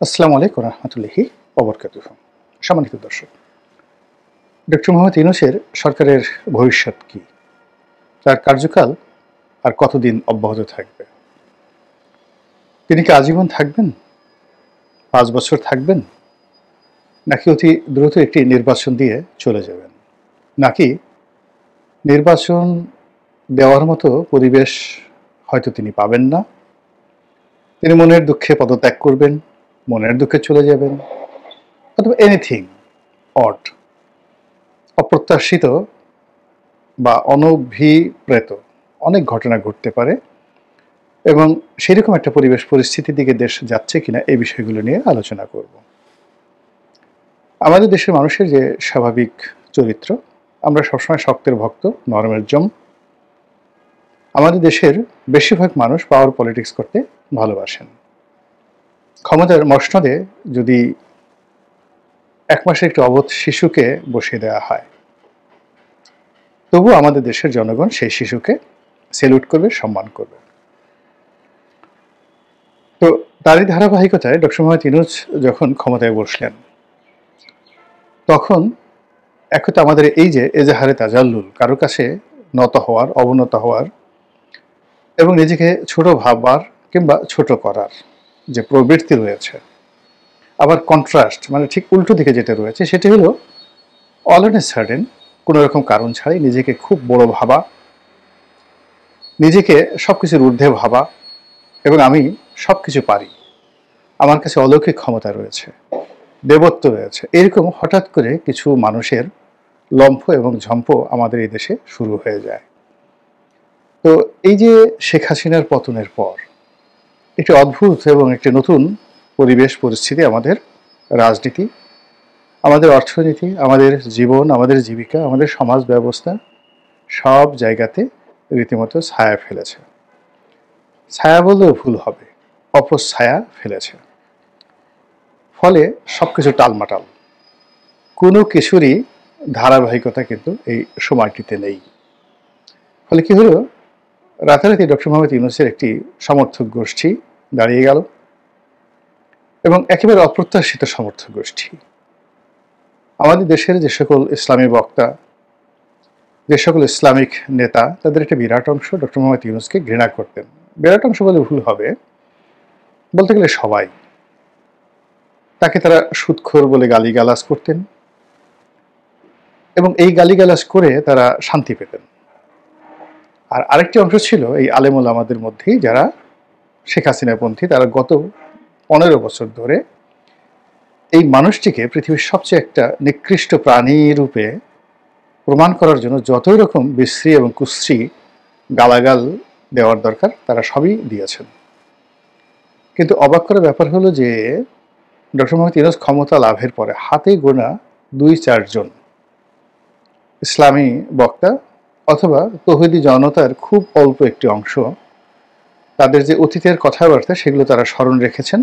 আসসালামু আলাইকুম রহমতুল্লাহি ওবরকাতুহু। সম্মানিত দর্শক, ডক্টর মোহাম্মদ ইউনূসের সরকারের ভবিষ্যৎ কি? তার কার্যকাল আর কতদিন অব্যাহত থাকবে? তিনি কি আজীবন থাকবেন? ৫ বছর থাকবেন? নাকি অতি দ্রুত একটি নির্বাচন দিয়ে চলে যাবেন? নাকি নির্বাচন দেওয়ার মতো পরিবেশ হয়তো তিনি পাবেন না, তিনি মনের দুঃখে পদত্যাগ করবেন, মনের দুঃখে চলে যাবেন, অথবা এনিথিং অড, অপ্রত্যাশিত বা অনভিপ্রেত অনেক ঘটনা ঘটতে পারে এবং সেরকম একটা পরিবেশ পরিস্থিতির দিকে দেশ যাচ্ছে কিনা এই বিষয়গুলো নিয়ে আলোচনা করব। আমাদের দেশের মানুষের যে স্বাভাবিক চরিত্র, আমরা সবসময় শক্তের ভক্ত, নরমের জম। আমাদের দেশের বেশিরভাগ মানুষ পাওয়ার পলিটিক্স করতে ভালোবাসেন। ক্ষমতার মসনদে যদি 1 মাসের একটি অবধ শিশুকে বসিয়ে দেওয়া হয়, তবু আমাদের দেশের জনগণ সেই শিশুকে সেলুট করবে, সম্মান করবে। তো তারই ধারাবাহিকতায় ডক্টর মোহাম্মদ ইউনূস যখন ক্ষমতায় বসলেন, তখন এক তো আমাদের এই যে এজাহারে তাজাল্লুল, কারো কাছে নত হওয়ার, অবনত হওয়ার এবং নিজেকে ছোট ভাববার কিংবা ছোট করার যে প্রবৃত্তি রয়েছে, আবার কন্ট্রাস্ট মানে ঠিক উল্টো দিকে যেটা রয়েছে সেটি হলো অল অন এ সাডেন কোনো রকম কারণ ছাড়াই নিজেকে খুব বড় ভাবা, নিজেকে সব কিছুর ঊর্ধ্বে ভাবা এবং আমি সব কিছু পারি, আমার কাছে অলৌকিক ক্ষমতা রয়েছে, দেবত্ব রয়েছে, এরকম হঠাৎ করে কিছু মানুষের লম্ফ এবং ঝম্প আমাদের এই দেশে শুরু হয়ে যায়। তো এই যে শেখ হাসিনার পতনের পর একটি অদ্ভুত এবং একটি নতুন পরিবেশ পরিস্থিতি আমাদের রাজনীতি, আমাদের অর্থনীতি, আমাদের জীবন, আমাদের জীবিকা, আমাদের সমাজ ব্যবস্থা সব জায়গাতে রীতিমতো ছায়া ফেলেছে। ছায়া বললেও ভুল হবে, অপছায়া ফেলেছে। ফলে সব কিছু টালমাটাল, কোনো কিছুরই ধারাবাহিকতা কিন্তু এই সময়টিতে নেই। ফলে কি হলো, রাতারাতি ডক্টর মোহাম্মদ ইউনূসের একটি সমর্থক গোষ্ঠী দাঁড়িয়ে গেল এবং একেবারে অপ্রত্যাশিত সমর্থক গোষ্ঠী। আমাদের দেশের যে সকল ইসলামী বক্তা, যে সকল ইসলামিক নেতা, তাদের একটা বিরাট অংশ ডক্টর মোহাম্মদ ইউনূসকে ঘৃণা করতেন। বিরাট অংশ বলে ভুল হবে, বলতে গেলে সবাই। তাকে তারা সুদখোর বলে গালিগালাজ করতেন এবং এই গালিগালাজ করে তারা শান্তি পেতেন। আর আরেকটি অংশ ছিল এই আলেম ওলামাদের মধ্যেই যারা শেখ হাসিনাপন্থী, তারা গত 15 বছর ধরে এই মানুষটিকে পৃথিবীর সবচেয়ে একটা নিকৃষ্ট প্রাণী রূপে প্রমাণ করার জন্য যতই রকম বিশ্রী এবং কুশ্রী গালাগাল দেওয়ার দরকার তারা সবই দিয়েছেন। কিন্তু অবাক করার ব্যাপার হলো যে ডক্টর মোহাম্মদ ইউনূস ক্ষমতা লাভের পরে হাতে গোনা 2-4 জন ইসলামী বক্তা অথবা তৌহিদি জনতার খুব অল্প একটি অংশ তাদের যে অতীতের কথাবার্তা সেগুলো তারা স্মরণ রেখেছেন।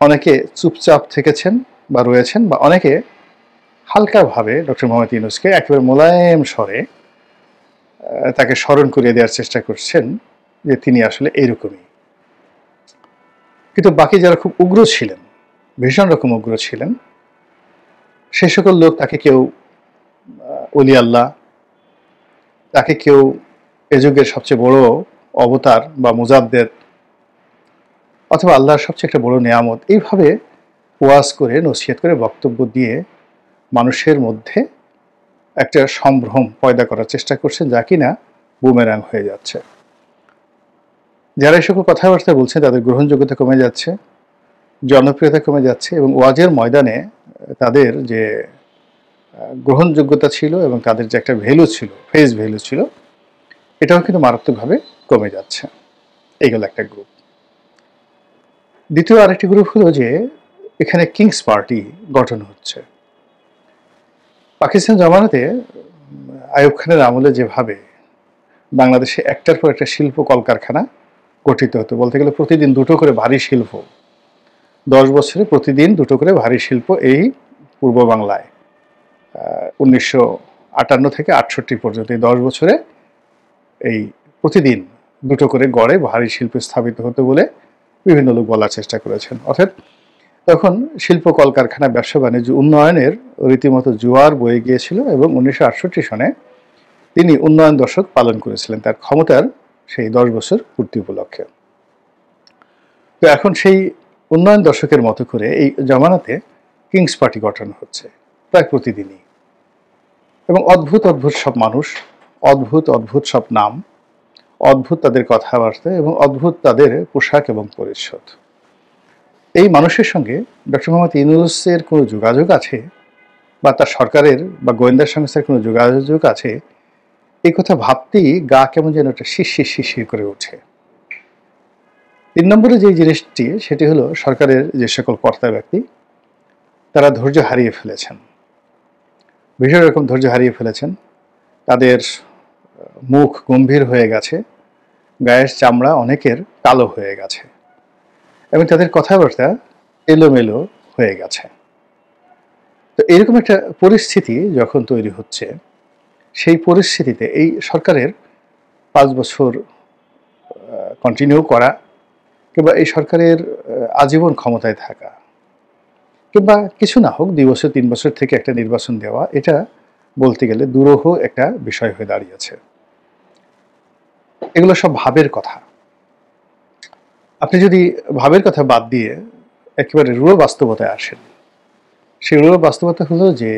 অনেকে চুপচাপ থেকেছেন বা রয়েছেন, বা অনেকে হালকাভাবে ডক্টর মোহাম্মদ ইউনূসকে একেবারে মোলায়েম স্বরে তাকে স্মরণ করিয়ে দেওয়ার চেষ্টা করছেন যে তিনি আসলে এইরকমই। কিন্তু বাকি যারা খুব উগ্র ছিলেন, ভীষণ রকম উগ্র ছিলেন, সে সকল লোক তাকে কেউ ওলি আল্লাহ, তাকে কেউ এ যুগের সবচেয়ে বড় অবতার বা মুজাদ্দেদ অথবা আল্লাহর সবচেয়ে একটা বড় নেয়ামত, এইভাবে ওয়াজ করে, নসিহত করে, বক্তব্য দিয়ে মানুষের মধ্যে একটা সম্ভ্রম পয়দা করার চেষ্টা করছেন, যা কিনা বুমেরাং হয়ে যাচ্ছে। যারা এই সকল কথাবার্তা বলছে তাদের গ্রহণযোগ্যতা কমে যাচ্ছে, জনপ্রিয়তা কমে যাচ্ছে এবং ওয়াজের ময়দানে তাদের যে গ্রহণযোগ্যতা ছিল এবং তাদের যে একটা ভ্যালু ছিল, ফেস ভ্যালু ছিল, এটাও কিন্তু মারাত্মকভাবে কমে যাচ্ছে। এইগুলো একটা গ্রুপ। দ্বিতীয় আরেকটি গ্রুপ হলো যে এখানে কিংস পার্টি গঠন হচ্ছে। পাকিস্তান জমানাতে আইয়ুব খানের আমলে যেভাবে বাংলাদেশে একটার পর একটা শিল্প কলকারখানা গঠিত হতো, বলতে গেলে প্রতিদিন 2টো করে ভারী শিল্প, 10 বছরে প্রতিদিন 2টো করে ভারী শিল্প এই পূর্ব বাংলায় 1958 থেকে 68 পর্যন্ত এই 10 বছরে এই প্রতিদিন 2টো করে গড়ে ভারী শিল্প স্থাপিত হতো বলে বিভিন্ন লোক বলার চেষ্টা করেছেন। অর্থাৎ তখন শিল্প কলকারখানা ব্যবসা বাণিজ্য উন্নয়নের রীতিমতো জোয়ার বয়ে গিয়েছিল এবং 1968 সনে তিনি উন্নয়ন দশক পালন করেছিলেন তার ক্ষমতার সেই 10 বছর পূর্তি উপলক্ষে। তো এখন সেই উন্নয়ন দশকের মতো করে এই জমানাতে কিংস পার্টি গঠন হচ্ছে প্রায় প্রতিদিনই, এবং অদ্ভুত অদ্ভুত সব মানুষ, অদ্ভুত অদ্ভুত সব নাম, অদ্ভুত তাদের কথাবার্তা এবং অদ্ভুত তাদের পোশাক এবং পরিচ্ছদ। এই মানুষের সঙ্গে ডক্টর মোহাম্মদ ইউনূসের কোনো যোগাযোগ আছে বা তার সরকারের বা গোয়েন্দা সংস্থার কোনো যোগাযোগ আছে, এই কথা ভাবতেই গা কেমন যেন একটা শিরশির শিরশির করে ওঠে। 3 নম্বরে যে জিনিসটি, সেটি হলো সরকারের যে সকল কর্তা ব্যক্তি তারা ধৈর্য হারিয়ে ফেলেছেন, ভীষণ রকম ধৈর্য হারিয়ে ফেলেছেন। তাদের মুখ গম্ভীর হয়ে গেছে, গায়ের চামড়া অনেকের কালো হয়ে গেছে এবং তাদের কথাবার্তা এলোমেলো হয়ে গেছে। তো এরকম একটা পরিস্থিতি যখন তৈরি হচ্ছে, সেই পরিস্থিতিতে এই সরকারের 5 বছর কন্টিনিউ করা কিংবা এই সরকারের আজীবন ক্ষমতায় থাকা কিংবা কিছু না হোক 2 বছর 3 বছর থেকে একটা নির্বাচন দেওয়া, এটা বলতে গেলে দুরূহ একটা বিষয় হয়ে দাঁড়িয়েছে। এগুলো সব ভাবের কথা। আপনি যদি ভাবের কথা বাদ দিয়ে একেবারে রূঢ় বাস্তবতায় আসেন, সেই রূঢ় বাস্তবতা হলো যে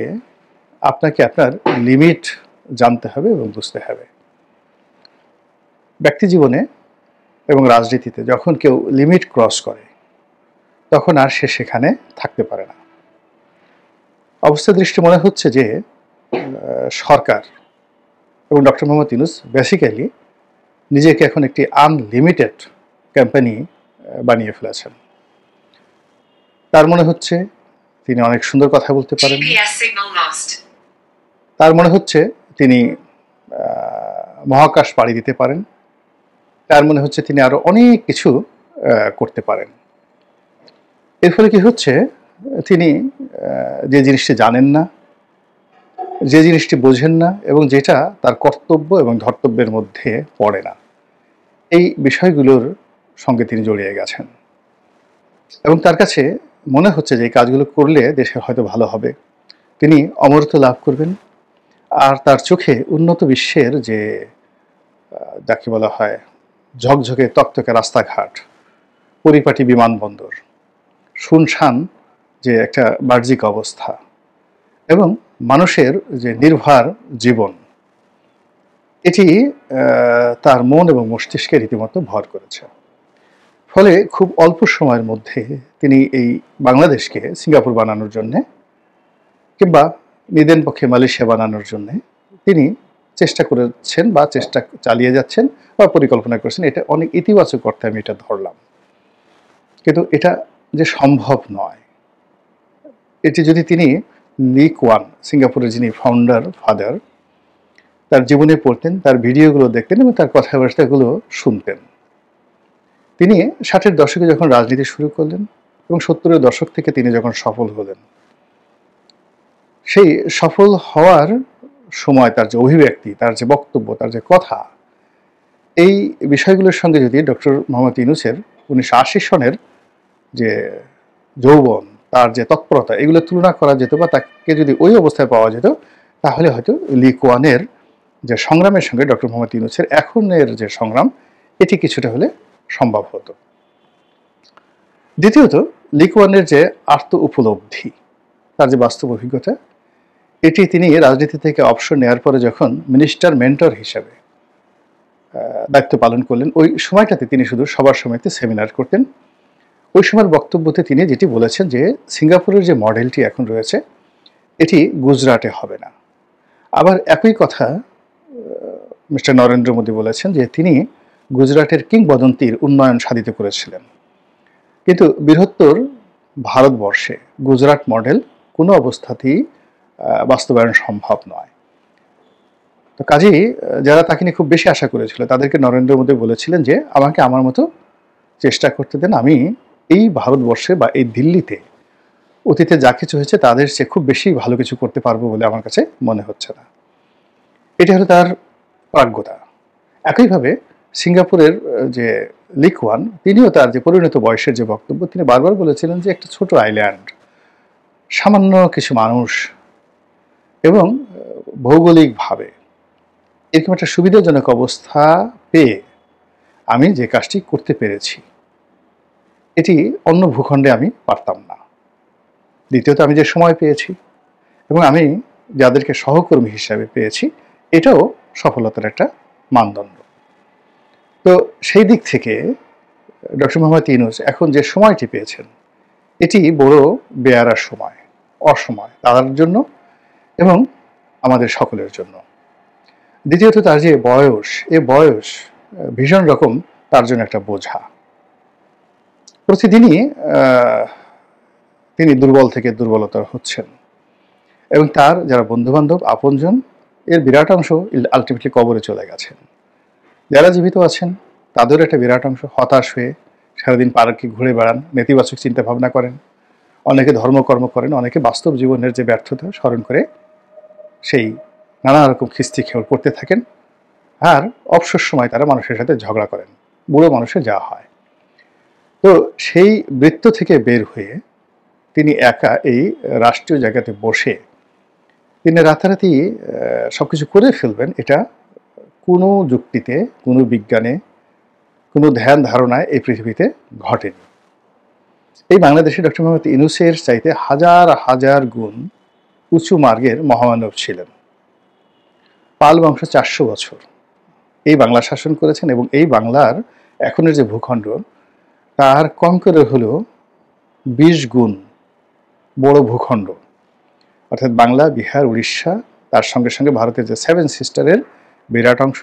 আপনাকে আপনার লিমিট জানতে হবে এবং বুঝতে হবে। ব্যক্তি জীবনে এবং রাজনীতিতে যখন কেউ লিমিট ক্রস করে, তখন আর সে সেখানে থাকতে পারে না। অবস্থা দৃষ্টি মনে হচ্ছে যে সরকার এবং ডক্টর মোহাম্মদ ইউনূস বেসিক্যালি নিজেকে এখন একটি আনলিমিটেড কোম্পানি বানিয়ে ফেলেছেন। তার মনে হচ্ছে তিনি অনেক সুন্দর কথা বলতে পারেন, তার মনে হচ্ছে তিনি মহাকাশ পাড়ি দিতে পারেন, তার মনে হচ্ছে তিনি আরো অনেক কিছু করতে পারেন। এর ফলে কি হচ্ছে, তিনি যে জিনিসটি জানেন না, যে জিনিসটি বোঝেন না এবং যেটা তার কর্তব্য এবং ধর্তব্যের মধ্যে পড়ে না, এই বিষয়গুলোর সঙ্গে তিনি জড়িয়ে গেছেন এবং তার কাছে মনে হচ্ছে যে এই কাজগুলো করলে দেশের হয়তো ভালো হবে, তিনি অমরত্ব লাভ করবেন, আর তার চোখে উন্নত বিশ্বের যে যাকে বলা হয় ঝকঝকে তকতকে রাস্তাঘাট, পরিপাটি বিমানবন্দর, শুনশান যে একটা বাহ্যিক অবস্থা এবং মানুষের যে নির্ভর জীবন, এটি তার মন এবং মস্তিষ্কে রীতিমতো ভর করেছে। ফলে খুব অল্প সময়ের মধ্যে তিনি এই বাংলাদেশকে সিঙ্গাপুর বানানোর জন্যে কিংবা নিদেন পক্ষে মালয়েশিয়া বানানোর জন্যে তিনি চেষ্টা করেছেন বা চেষ্টা চালিয়ে যাচ্ছেন বা পরিকল্পনা করেছেন। এটা অনেক ইতিবাচক অর্থে আমি এটা ধরলাম, কিন্তু এটা যে সম্ভব নয়। এটি যদি তিনি লি কুয়ান, সিঙ্গাপুরের যিনি ফাউন্ডার ফাদার, তার জীবনে পড়তেন, তার ভিডিওগুলো দেখতেন এবং তার কথাবার্তাগুলো শুনতেন। তিনি 60-এর দশকে যখন রাজনীতি শুরু করলেন এবং 70-এর দশক থেকে তিনি যখন সফল হলেন, সেই সফল হওয়ার সময় তার যে অভিব্যক্তি, তার যে বক্তব্য, তার যে কথা, এই বিষয়গুলোর সঙ্গে যদি ডক্টর মোহাম্মদ ইউনূসের 1980 সনের যে যৌবন, তার যে তৎপরতা, এগুলো তুলনা করা যেত বা তাকে যদি ওই অবস্থায় পাওয়া যেত, তাহলে হয়তো লি কুয়ানের যে সংগ্রামের সঙ্গে ডক্টর মোহাম্মদ ইউনূসের এখনের যে সংগ্রাম, এটি কিছুটা হলে সম্ভব হতো। দ্বিতীয়ত, লি কুয়ানের যে আত্ম উপলব্ধি, তার যে বাস্তব অভিজ্ঞতা, এটি তিনি রাজনীতি থেকে অবসর নেওয়ার পরে যখন মিনিস্টার মেন্টর হিসেবে দায়িত্ব পালন করলেন, ওই সময়টাতে তিনি শুধু সবার সমিতিতে সেমিনার করতেন। ওই সময়ের বক্তব্যতে তিনি যেটি বলেছেন যে সিঙ্গাপুরের যে মডেলটি এখন রয়েছে, এটি গুজরাটে হবে না। আবার একই কথা মিস্টার নরেন্দ্র মোদী বলেছেন যে তিনি গুজরাটের কিংবদন্তির উন্নয়ন সাধিত করেছিলেন, কিন্তু বৃহত্তর ভারতবর্ষে গুজরাট মডেল কোনো অবস্থাতেই বাস্তবায়ন সম্ভব নয়। তো কাজেই যারা তাকে নিয়ে খুব বেশি আশা করেছিল, তাদেরকে নরেন্দ্র মোদী বলেছিলেন যে আমাকে আমার মতো চেষ্টা করতে দেন, আমি এই ভারতবর্ষে বা এই দিল্লিতে অতীতে যা কিছু হয়েছে তাদের চেয়ে খুব বেশি ভালো কিছু করতে পারবো বলে আমার কাছে মনে হচ্ছে না। এটা হলো তার প্রাজ্ঞতা। একইভাবে সিঙ্গাপুরের যে লিকওয়ান তিনিও তার যে পরিণত বয়সের যে বক্তব্য তিনি বারবার বলেছিলেন যে একটা ছোট আইল্যান্ড, সামান্য কিছু মানুষ এবং ভৌগোলিকভাবে এরকম একটা সুবিধাজনক অবস্থা পেয়ে আমি যে কাজটি করতে পেরেছি এটি অন্য ভূখণ্ডে আমি পারতাম না। দ্বিতীয়ত আমি যে সময় পেয়েছি এবং আমি যাদেরকে সহকর্মী হিসাবে পেয়েছি এটাও সফলতার একটা মানদণ্ড। তো সেই দিক থেকে ডক্টর মোহাম্মদ ইউনূস এখন যে সময়টি পেয়েছেন এটি বড় বেয়ারার সময়, অসময় তার জন্য এবং আমাদের সকলের জন্য। দ্বিতীয়ত তার যে বয়স, এ বয়স ভীষণ রকম তার জন্য একটা বোঝা। প্রতিদিনই তিনি দুর্বল থেকে দুর্বলতর হচ্ছেন এবং তার যারা বন্ধুবান্ধব আপনজন এর বিরাট অংশ আলটিমেটলি কবরে চলে গেছেন। যারা জীবিত আছেন তাদেরও একটা বিরাট অংশ হতাশ হয়ে সারাদিন পার্কে ঘুরে বেড়ান, নেতিবাচক চিন্তা ভাবনা করেন, অনেকে ধর্মকর্ম করেন, অনেকে বাস্তব জীবনের যে ব্যর্থতা স্মরণ করে সেই নানা রকম খিস্তি খেউড় করতে থাকেন। আর অবসর সময় তারা মানুষের সাথে ঝগড়া করেন, বুড়ো মানুষের যা হয়। তো সেই বৃত্ত থেকে বের হয়ে তিনি একা এই রাষ্ট্রীয় জায়গাতে বসে তিনি রাতারাতি সবকিছু করে ফেলবেন, এটা কোনো যুক্তিতে, কোনো বিজ্ঞানে, কোনো ধ্যান ধারণায় এই পৃথিবীতে ঘটেনি। এই বাংলাদেশে ডক্টর মোহাম্মদ ইউনূসের চাইতে হাজার হাজার গুণ উঁচু মার্গের মহামানব ছিলেন। পাল বংশ 400 বছর এই বাংলা শাসন করেছেন এবং এই বাংলার এখনের যে ভূখণ্ড তার কম করে হলো 20 গুণ বড় ভূখণ্ড, অর্থাৎ বাংলা, বিহার, উড়িষ্যা, তার সঙ্গে সঙ্গে ভারতের যে 7 সিস্টারের বিরাট অংশ,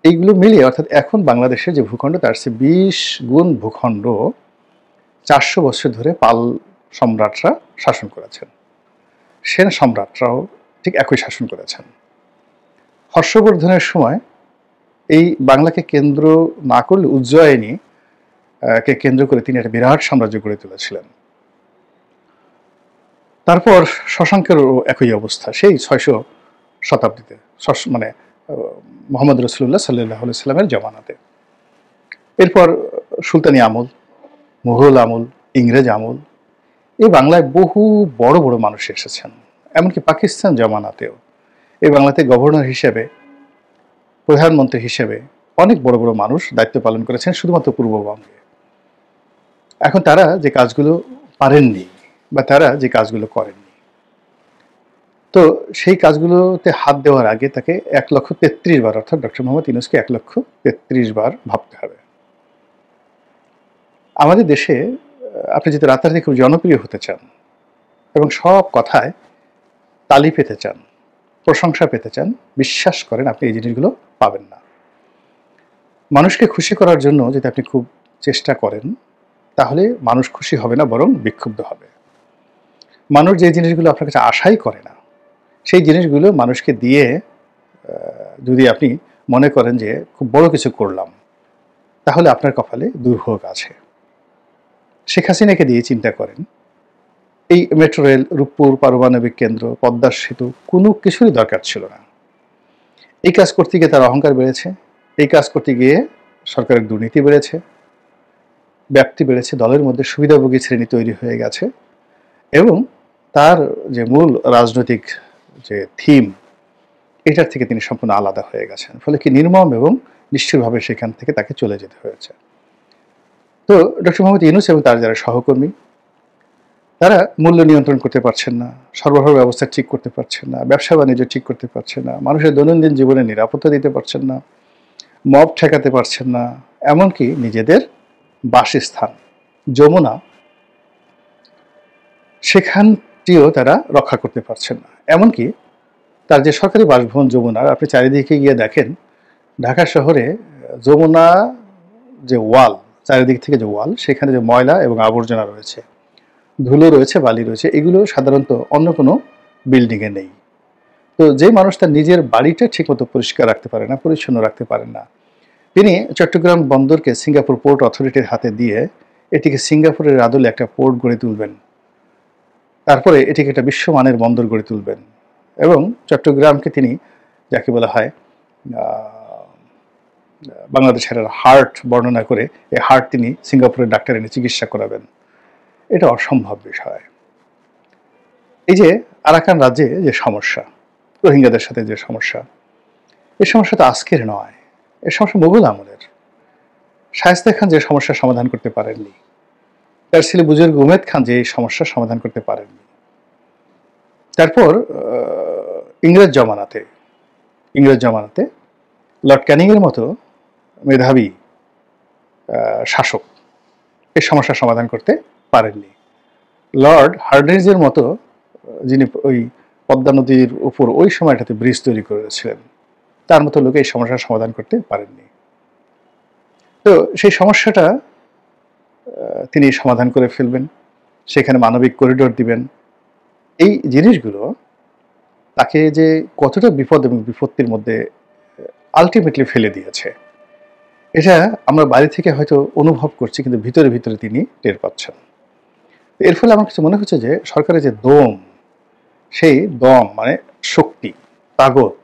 এইগুলো মিলিয়ে অর্থাৎ এখন বাংলাদেশের যে ভূখণ্ড তার চেয়ে 20 গুণ ভূখণ্ড 400 বছর ধরে পাল সম্রাটরা শাসন করেছেন। সেন সম্রাটরাও ঠিক একই শাসন করেছেন। হর্ষবর্ধনের সময় এই বাংলাকে কেন্দ্র না করলে উজ্জয়িনী কে কেন্দ্র করে তিনি একটা বিরাট সাম্রাজ্য গড়ে তুলেছিলেন। তারপর শশাঙ্কেরও একই অবস্থা, সেই 600 শতাব্দীতে, মানে মোহাম্মদ রসুল্লাহ সাল্লাল্লাহু আলাইহি সাল্লামের জামানাতে। এরপর সুলতানি আমল, মুঘল আমল, ইংরেজ আমল, এই বাংলায় বহু বড় বড় মানুষ এসেছেন। এমনকি পাকিস্তান জামানাতেও এই বাংলাতে গভর্নর হিসেবে, প্রধানমন্ত্রী হিসেবে অনেক বড় বড় মানুষ দায়িত্ব পালন করেছেন শুধুমাত্র পূর্ববঙ্গে। এখন তারা যে কাজগুলো পারেননি বা তারা যে কাজগুলো করেননি, তো সেই কাজগুলোতে হাত দেওয়ার আগে তাকে 1,33,000 বার, অর্থাৎ ডক্টর মোহাম্মদ ইউনূসকে 1,33,000 বার ভাবতে হবে। আমাদের দেশে আপনি যদি রাতারাতি খুব জনপ্রিয় হতে চান এবং সব কথায় তালি পেতে চান, প্রশংসা পেতে চান, বিশ্বাস করেন আপনি এই জিনিসগুলো পাবেন না। মানুষকে খুশি করার জন্য যদি আপনি খুব চেষ্টা করেন তাহলে মানুষ খুশি হবে না, বরং বিক্ষুব্ধ হবে। মানুষ যে জিনিসগুলো আপনার কাছে আশাই করে না সেই জিনিসগুলো মানুষকে দিয়ে যদি আপনি মনে করেন যে খুব বড় কিছু করলাম, তাহলে আপনার কপালে দুর্ভোগ আছে। শেখ হাসিনাকে দিয়ে চিন্তা করেন, এই মেট্রো রেল, রূপপুর পারমাণবিক কেন্দ্র, পদ্মা সেতু কোনো কিছুরই দরকার ছিল না। এই কাজ করতে গিয়ে তার অহংকার বেড়েছে, এই কাজ করতে গিয়ে সরকারের দুর্নীতি বেড়েছে, ব্যাপ্তি বেড়েছে, দলের মধ্যে সুবিধাভোগী শ্রেণী তৈরি হয়ে গেছে এবং তার যে মূল রাজনৈতিক যে থিম এটার থেকে তিনি সম্পূর্ণ আলাদা হয়ে গেছেন। ফলে কি নির্মম এবং নিষ্ঠুরভাবে সেখান থেকে তাকে চলে যেতে হয়েছে। তো ডক্টর মোহাম্মদ ইউনূস এবং তার যারা সহকর্মী তারা মূল্য নিয়ন্ত্রণ করতে পারছেন না, সরবরাহ ব্যবস্থা ঠিক করতে পারছেন না, ব্যবসা বাণিজ্য ঠিক করতে পারছেন না, মানুষের দৈনন্দিন জীবনে নিরাপত্তা দিতে পারছেন না, মব ঠেকাতে পারছেন না, এমনকি নিজেদের বাসস্থান যমুনা সেখানটিও তারা রক্ষা করতে পারছেন না। এমনকি তার যে সরকারি বাসভবন যমুনার, আপনি চারিদিকে গিয়ে দেখেন ঢাকা শহরে যমুনা যে ওয়াল, চারিদিক থেকে যে ওয়াল, সেখানে যে ময়লা এবং আবর্জনা রয়েছে, ধুলো রয়েছে, বালি রয়েছে, এগুলো সাধারণত অন্য কোনো বিল্ডিংয়ে নেই। তো যে মানুষ তার নিজের বাড়িটা ঠিকমতো পরিষ্কার রাখতে পারে না, পরিচ্ছন্ন রাখতে পারেন না, তিনি চট্টগ্রাম বন্দরকে সিঙ্গাপুর পোর্ট অথরিটির হাতে দিয়ে এটিকে সিঙ্গাপুরের আদলে একটা পোর্ট গড়ে তুলবেন, তারপরে এটিকে একটা বিশ্বমানের বন্দর গড়ে তুলবেন এবং চট্টগ্রামকে তিনি যাকে বলা হয় বাংলাদেশের হার্ট বর্ণনা করে এই হার্ট তিনি সিঙ্গাপুরের ডাক্তার এনে চিকিৎসা করাবেন, এটা অসম্ভব বিষয়। এই যে আরাকান রাজ্যে যে সমস্যা, রোহিঙ্গাদের সাথে যে সমস্যা, এই সমস্যা তো আজকের নয়, এই সমস্যা মুঘল আমলের। শায়েস্তা খান যে সমস্যার সমাধান করতে পারেননি, তার ছেলে বুজুর্গ উমেদ খান যে এই সমস্যার সমাধান করতে পারেননি। তারপর ইংরেজ জমানাতে লর্ড ক্যানিংয়ের মতো মেধাবী শাসক এই সমস্যার সমাধান করতে পারেননি। লর্ড হার্ডিঞ্জের মতো, যিনি ওই পদ্মা নদীর উপর ওই সময়টাতে ব্রিজ তৈরি করেছিলেন, তার মতো লোক এই সমস্যার সমাধান করতে পারেননি। তো সেই সমস্যাটা তিনি সমাধান করে ফেলবেন, সেখানে মানবিক করিডোর দিবেন। এই জিনিসগুলো তাকে যে কতটা বিপদ এবং বিপত্তির মধ্যে আলটিমেটলি ফেলে দিয়েছে, এটা আমরা বাইরে থেকে হয়তো অনুভব করছি, কিন্তু ভিতরে ভিতরে তিনি টের পাচ্ছেন। এর ফলে আমার কাছে মনে হচ্ছে যে সরকারের যে দম, সেই দম মানে শক্তি, তাগত,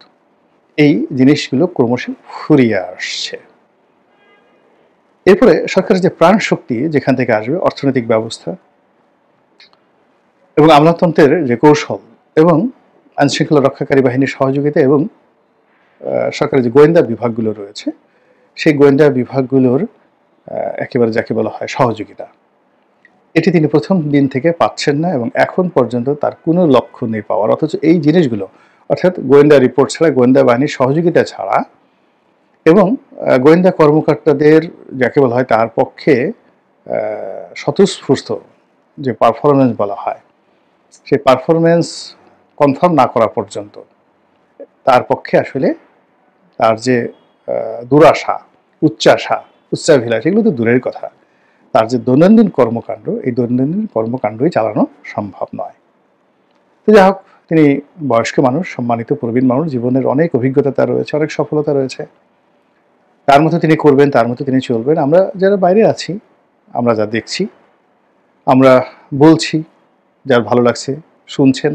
এই জিনিসগুলো ক্রমশ ফুরিয়ে আসছে। এরপরে সরকারের যে প্রাণ শক্তি যেখান থেকে আসবে, অর্থনৈতিক ব্যবস্থা এবং আমলাতন্ত্রের যে কৌশল এবং আইনশৃঙ্খলা রক্ষাকারী বাহিনীর সহযোগিতা এবং সরকারের যে গোয়েন্দা বিভাগগুলো রয়েছে, সেই গোয়েন্দা বিভাগগুলোর একেবারে যাকে বলা হয় সহযোগিতা, এটি তিনি প্রথম দিন থেকে পাচ্ছেন না এবং এখন পর্যন্ত তার কোনো লক্ষ্য নেই পাওয়ার। অথচ এই জিনিসগুলো, অর্থাৎ গোয়েন্দা রিপোর্ট ছাড়া, গোয়েন্দা বাহিনীর সহযোগিতা ছাড়া এবং গোয়েন্দা কর্মকর্তাদের যাকে বলা হয় তার পক্ষে স্বতঃস্ফূর্ত যে পারফরমেন্স বলা হয়, সেই পারফরমেন্স কনফার্ম না করা পর্যন্ত তার পক্ষে আসলে তার যে দুরাশা, উচ্চাভিলাষ, এগুলো তো দূরের কথা, তার যে দৈনন্দিন কর্মকাণ্ড, এই দৈনন্দিন কর্মকাণ্ডই চালানো সম্ভব নয়। তো যাই হোক, তিনি বয়স্ক মানুষ, সম্মানিত প্রবীণ মানুষ, জীবনের অনেক অভিজ্ঞতা তার রয়েছে, অনেক সফলতা রয়েছে, তার মতো তিনি করবেন, তার মতো তিনি চলবেন। আমরা যারা বাইরে আছি, আমরা যা দেখছি, আমরা বলছি, যার ভালো লাগছে শুনছেন,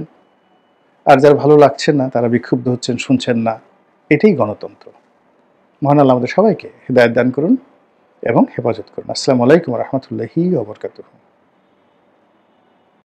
আর যার ভালো লাগছে না তারা বিক্ষুব্ধ হচ্ছেন, শুনছেন না। এটাই গণতন্ত্র। মহান আল্লাহ আমাদের সবাইকে হিদায়াত দান করুন এবং হেফাজত করুন। আসসালামু আলাইকুম ওয়া রাহমাতুল্লাহি ওয়া বারাকাতুহু।